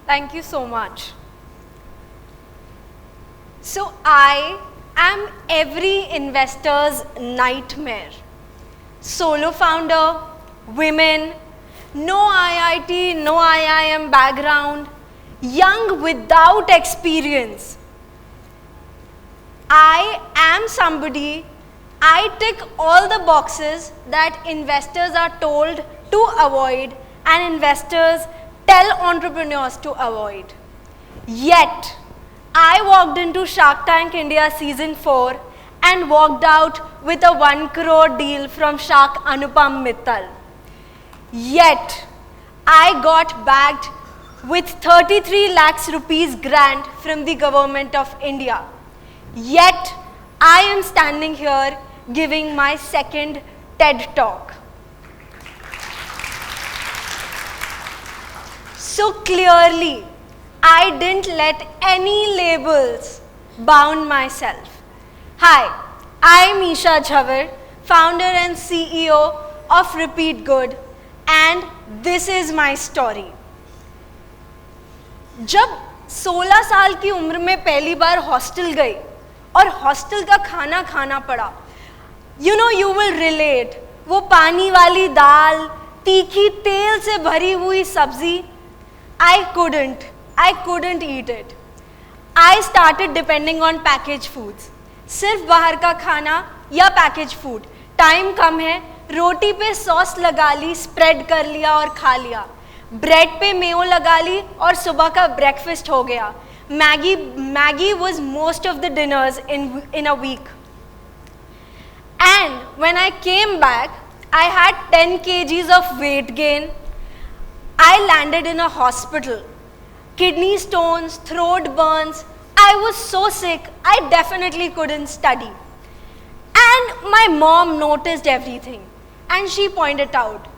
Thank you so much. So I am every investor's nightmare. Solo founder, women, no IIT, no IIM background, young without experience. I am somebody, I tick all the boxes that investors are told to avoid and investors tell entrepreneurs to avoid. Yet, I walked into Shark Tank India Season 4 and walked out with a 1 crore deal from Shark Anupam Mittal. Yet, I got bagged with 33 lakhs rupees grant from the government of India. Yet, I am standing here giving my second TED Talk. So clearly, I didn't let any labels bound myself. Hi, I'm Isha Jhavar, founder and CEO of Repeat Good, and this is my story. जब 16 साल की उम्र में पहली बार hostel गई और hostel का खाना खाना पड़ा, you know you will relate. वो पानी वाली दाल, तीखी तेल से भरी हुई सब्जी, I couldn't eat it. I started depending on packaged foods. सिर्फ बाहर का खाना या पैकेज फूड, टाइम कम है, रोटी पे सॉस लगा ली, स्प्रेड कर लिया और खा लिया, ब्रेड पे मेयो लगा ली और सुबह का ब्रेकफास्ट हो गया. Maggi was most of the dinners in a week. And when I came back, I had 10 kgs of weight gain. I landed in a hospital. Kidney stones, throat burns. I was so sick, I definitely couldn't study. And my mom noticed everything. And she pointed out,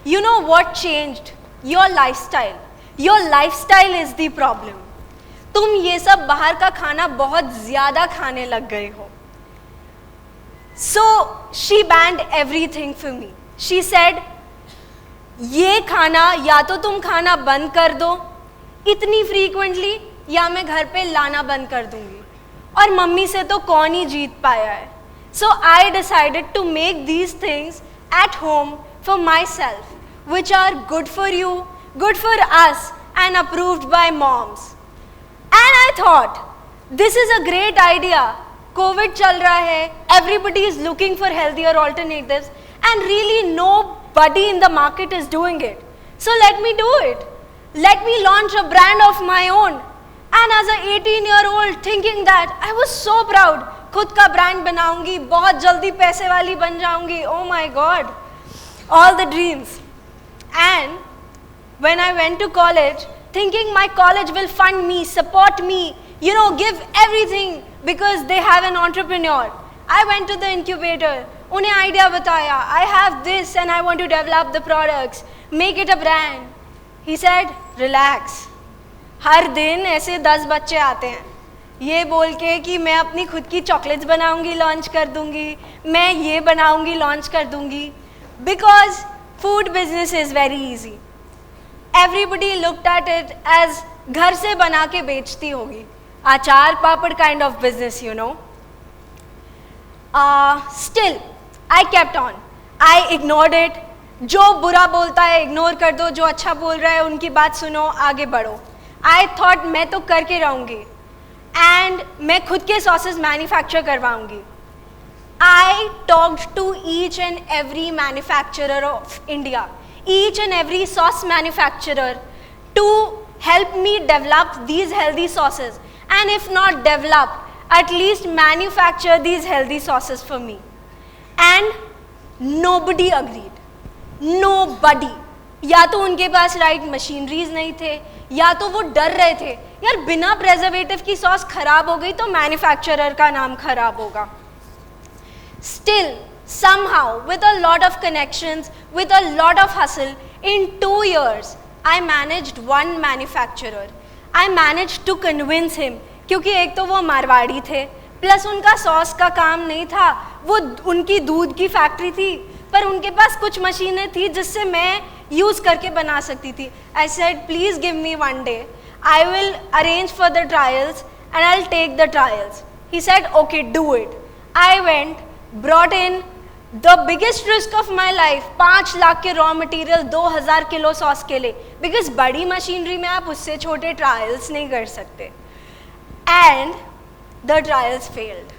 you know what changed? Your lifestyle. Your lifestyle is the problem. तुम ये सब बाहर का खाना बहुत ज़्यादा खाने लग गए हो. So she banned everything for me. She said, ये खाना या तो तुम खाना बंद कर दो इतनी फ्रीक्वेंटली, या मैं घर पे लाना बंद कर दूंगी. और मम्मी से तो कौन ही जीत पाया है. So I decided to make these things at home for myself, which are good for you, good for us, and approved by moms. And I thought, this is a great idea. COVID चल रहा है, everybody is looking for healthier alternatives, and really nobody in the market is doing it. So let me do it. Let me launch a brand of my own. And as an 18-year-old thinking that, I was so proud. खुद का brand बनाऊंगी, बहुत जल्दी पैसे वाली बन जाऊंगी. Oh my God, all the dreams. And when I went to college, thinking my college will fund me, support me, you know, give everything because they have an entrepreneur. I went to the incubator. उन्हें idea बताया. I have this and I want to develop the products, make it a brand. He said, relax. हर दिन ऐसे 10 बच्चे आते हैं ये बोल के कि मैं अपनी खुद की चॉकलेट्स बनाऊंगी, लॉन्च कर दूंगी, मैं ये बनाऊंगी, लॉन्च कर दूंगी. Because food business is very easy. Everybody looked at it as घर से बना के बेचती होगी. अचार पापड़ kind of business, you know. Still, I kept on. I ignored it. जो बुरा बोलता है इग्नोर कर दो, जो अच्छा बोल रहा है उनकी बात सुनो, आगे बढ़ो. I thought मैं तो करके रहूँगी and मैं खुद के सॉसेस मैन्युफैक्चर करवाऊँगी. I talked to each and every manufacturer of India, each and every sauce manufacturer to help me develop these healthy sauces, and if not develop, at least manufacture these healthy sauces for me. And nobody agreed. Nobody. या तो उनके पास right machineries नहीं थे, या तो वो डर रहे थे यार बिना प्रेजर्वेटिव की सॉस खराब हो गई तो मैन्युफैक्चरर का नाम खराब होगा. Still, somehow, with a lot of connections, with a lot of hustle, in 2 years, I managed one manufacturer. I managed to convince him, क्योंकि एक तो वो मारवाड़ी थे, प्लस उनका सॉस का काम नहीं था, वो उनकी दूध की फैक्ट्री थी, पर उनके पास कुछ मशीनें थी जिससे मैं यूज़ करके बना सकती थी. I said, please give me one day. I will arrange for the trials and I'll take the trials. He said, okay, do it. I went, brought in the biggest risk of my life, 5 lakh के raw material, 2000 kilo sauce के लिए, because बड़ी machinery में आप उससे छोटे trials नहीं कर सकते. And the trials failed.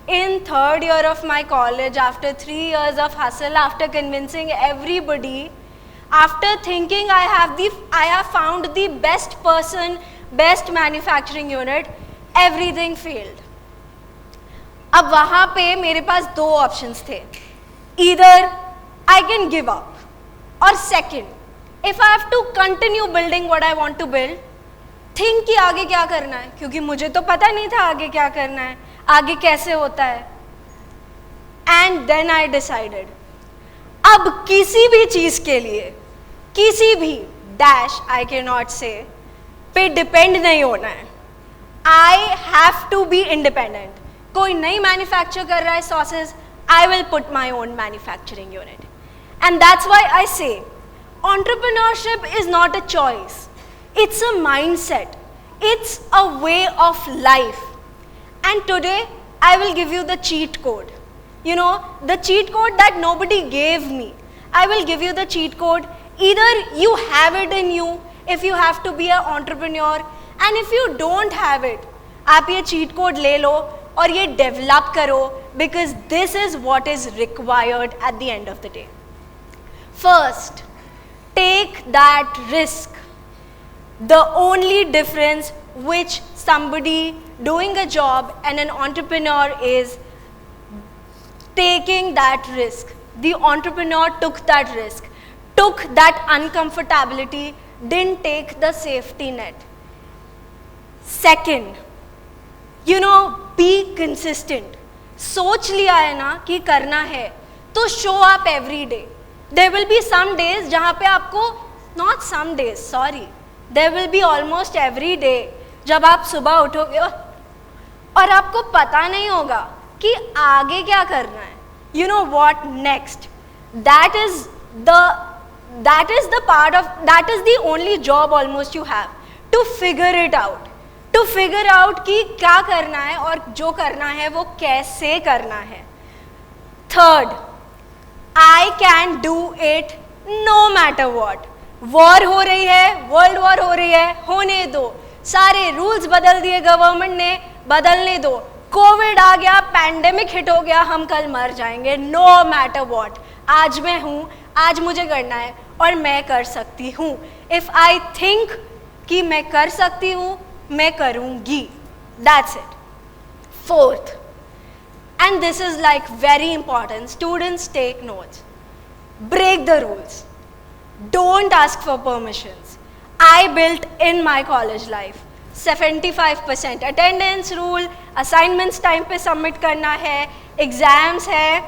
In 3rd year of my college, after 3 years of hustle, after convincing everybody, after thinking I have found the best person, best manufacturing unit, everything failed. अब वहाँ पे मेरे पास 2 options थे. Either I can give up, or second, if I have to continue building what I want to build, think कि आगे क्या करना है, क्योंकि मुझे तो पता नहीं था आगे क्या करना है, आगे कैसे होता है. And then I decided, अब किसी भी चीज़ के लिए, किसी भी dash I cannot say पे depend नहीं होना है. I have to be independent. कोई नहीं मैन्युफैक्चर कर रहा है sauces, I will put my own manufacturing unit. And that's why I say, entrepreneurship is not a choice. It's a mindset. It's a way of life. And today, I will give you the cheat code. You know, the cheat code that nobody gave me. I will give you the cheat code. Either you have it in you, if you have to be an entrepreneur, and if you don't have it, आप ये cheat code ले लो और ये develop करो, because this is what is required at the end of the day. First, take that risk. The only difference which somebody doing a job and an entrepreneur is taking that risk. The entrepreneur took that risk, took that uncomfortability, didn't take the safety net. Second, you know, be consistent. सोच लिया है ना कि करना है, तो show up every day. There will be some days जहाँ पे आपको, not some days, sorry, there will be almost every day जब आप सुबह उठोगे और आपको पता नहीं होगा कि आगे क्या करना है. You know what next? That is the only job almost you have, to figure it out. To figure out कि क्या करना है और जो करना है वो कैसे करना है. Third, I can do it no matter what. War हो रही है, वर्ल्ड वॉर हो रही है, होने दो. सारे रूल्स बदल दिए गवर्नमेंट ने, बदलने दो. कोविड आ गया, पैंडेमिक हिट हो गया, हम कल मर जाएंगे. नो मैटर वॉट, आज मैं हूँ, आज मुझे करना है और मैं कर सकती हूँ. इफ आई थिंक कि मैं कर सकती हूँ, मैं करूँगी. That's it. Fourth, and this is like very important, students take notes. Break the rules. Don't ask for permissions. I built in my college life 75% attendance rule, assignments time पे submit करना है, exams है.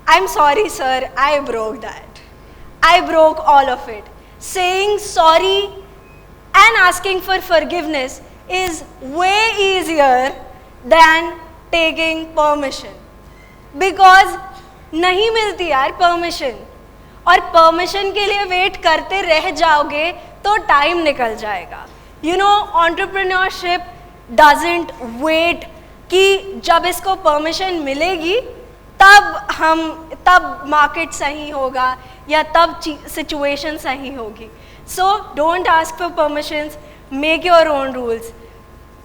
I'm sorry sir, I broke that. I broke all of it. Saying sorry and asking for forgiveness is way easier than taking permission, because नहीं मिलती यार permission, और permission के लिए wait करते रह जाओगे तो time निकल जाएगा. You know, entrepreneurship doesn't wait कि जब इसको permission मिलेगी तब market सही होगा या तब situation सही होगी. So don't ask for permissions, make your own rules.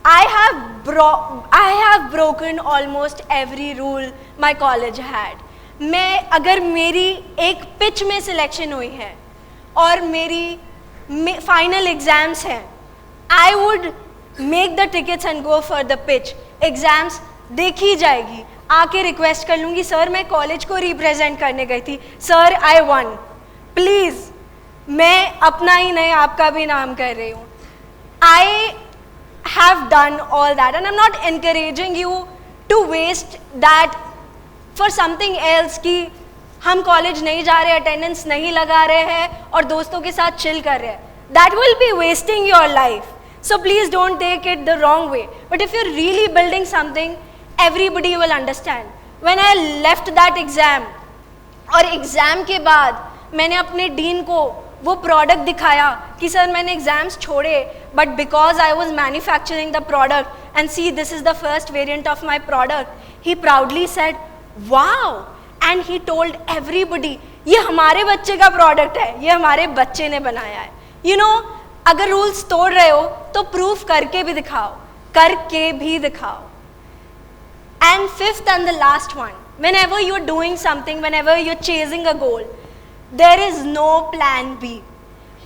I have broken almost every rule my college had. मैं अगर मेरी एक पिच में सिलेक्शन हुई है और मेरी फाइनल एग्जाम्स हैं, I would make the tickets and go for the pitch. Exams देखी जाएगी, आके रिक्वेस्ट कर लूँगी, सर मैं कॉलेज को रिप्रेजेंट करने गई थी, सर I won, प्लीज़. मैं अपना ही नहीं आपका भी नाम कर रही हूँ. I have done all that and I'm not encouraging you to waste that for something else कि हम कॉलेज नहीं जा रहे, अटेंडेंस नहीं लगा रहे हैं और दोस्तों के साथ चिल कर रहे हैं. That will be wasting your life. So please don't take it the wrong way. But if you're really building something, everybody will understand. When I left that exam और एग्ज़ाम के बाद मैंने अपने डीन को वो प्रोडक्ट दिखाया कि sir मैंने एग्जाम्स छोड़े, but because I was manufacturing the product and see this is the first variant of my product, he proudly said wow, and he told everybody ये हमारे बच्चे का प्रोडक्ट है, ये हमारे बच्चे ने बनाया है. यू नो, अगर रूल्स तोड़ रहे हो तो प्रूफ करके भी दिखाओ, करके भी दिखाओ. And fifth and the last one, whenever you're doing something, whenever you're chasing a goal, there is no plan B.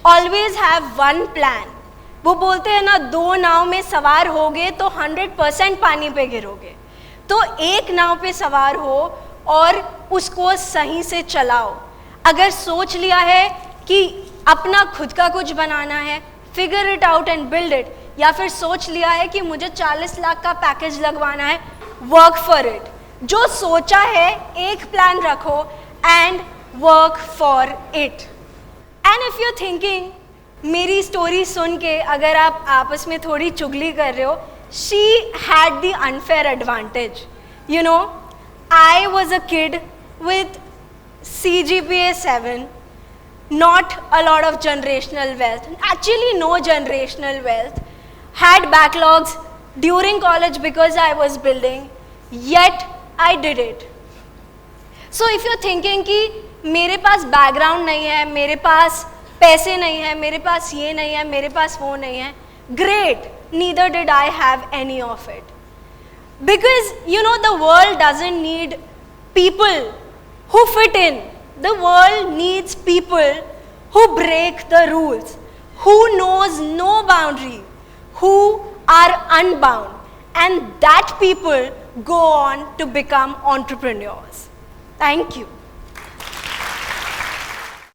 Always have one plan. वो बोलते हैं ना, दो नाव में सवार होगे तो 100% पानी पे गिरोगे. तो एक नाव पे सवार हो और उसको सही से चलाओ. अगर सोच लिया है कि अपना खुद का कुछ बनाना है, figure it out and build it, या फिर सोच लिया है कि मुझे 40 लाख का पैकेज लगवाना है, वर्क फॉर इट. जो सोचा है एक प्लान रखो and work for it. And if you thinking, मेरी स्टोरी सुन के अगर आप आपस में थोड़ी चुगली कर रहे हो, she had the unfair advantage. You know, I was a kid with CGPA 7, not a lot of generational wealth, actually no generational wealth, had backlogs during college because I was building, yet I did it. So if you're thinking कि मेरे पास background नहीं है, मेरे पास पैसे नहीं है, मेरे पास ये नहीं है, मेरे पास वो नहीं है, great, neither did I have any of it. Because you know, the world doesn't need people who fit in. The world needs people who break the rules, who knows no boundary, who are unbound, and that people go on to become entrepreneurs. Thank you.